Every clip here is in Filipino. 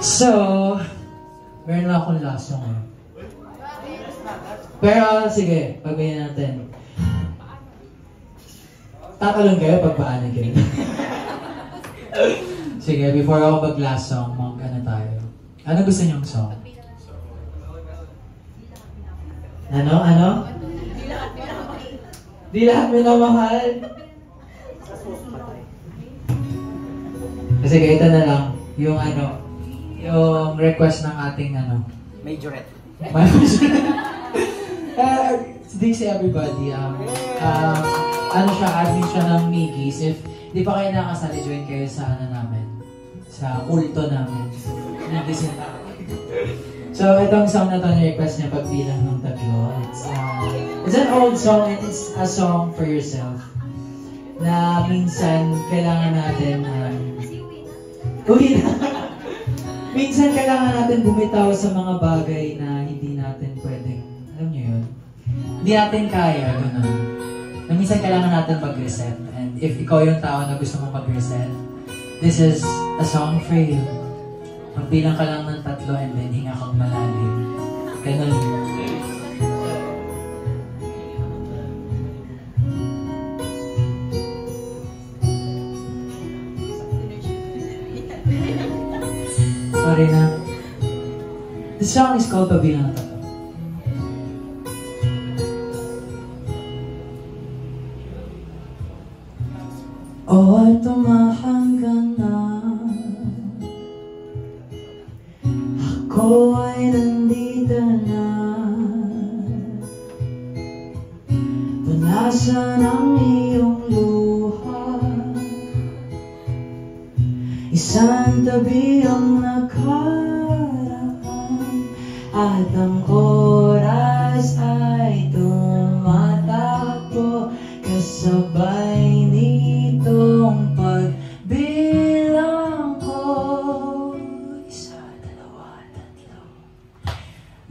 So, meron lang akong last song eh. Pero sige, pagbayin natin. Tatalon kayo pag paano kayo. Sige, before ako mag-last song, mag-ano tayo. Ano gusto niyong song? Ano? Di lahat minamahal. Sige, ito na lang. Yung yung request ng ating Majorette. Thanks everybody. Admin siya ng Miggies. If di pa kayo nakasali, join kayo sa namin. Sa kulto namin. Miggies yun. So, itong song na to, request niya pagbilang ng tatlo. It's an old song and it's a song for yourself. Na minsan, kailangan natin minsan kailangan natin bumitaw sa mga bagay na hindi natin pwedeng, alam niyo yun? Hindi natin kaya, gano'n. Na minsan kailangan natin mag-reset. And if ikaw yung tao na gusto mong mag-reset, this is a song for you. Magbilang ka lang ng tatlo and then hinga kang malalim. Ganun. Sorry na. The song is called Pabilang ng Tatlo. Oh, tumahanggang na. Ako ay nandito na. Punasan ang iyong luha. Isang tabi ang nakaraan. At ang oras ay tumatakbo. Kasabay nitong pagbilang ko. Isa, dalawa, tatlo.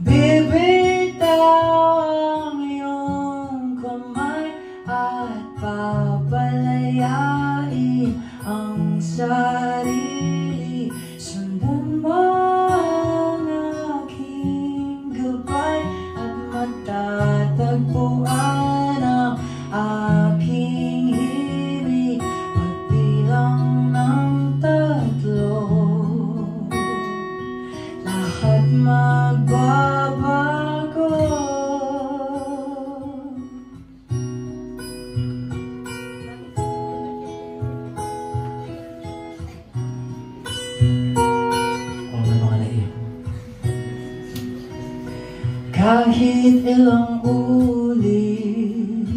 Bibitaw ang iyong kamay at papalayain ang sarili. Sundan mo ang aking gabay at matatagpuan ang aking hilig. Pagbilang ng tatlo, lahat magbabago. May mga naiyak. Kahit ilang ulit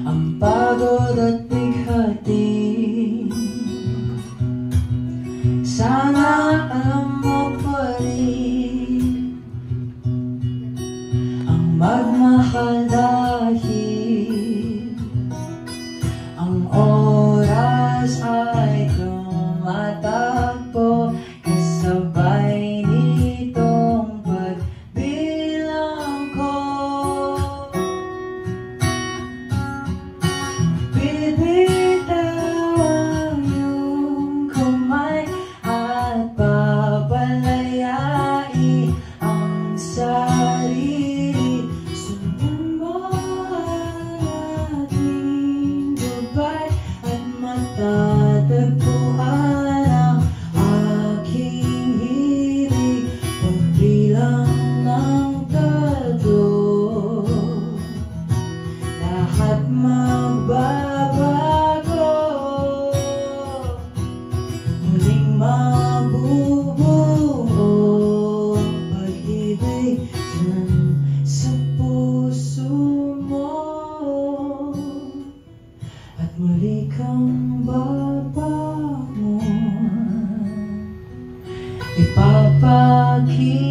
ang pagod at bighati, sana alam mo pa rin ang magmahal dahil ang oras ay tumatakbo. Kasabay nitong pagbilang ko. Bibitaw ang iyong kamay at babalayain ang sarili. Sundan mo ang ating gabay at matatagpuan ang aking hilig. Pagbilang ng tatlo, lahat magbabago. Muling mabubuo ang pag-ibig dyan sa puso mo. At muli kang babangon. Ipapakita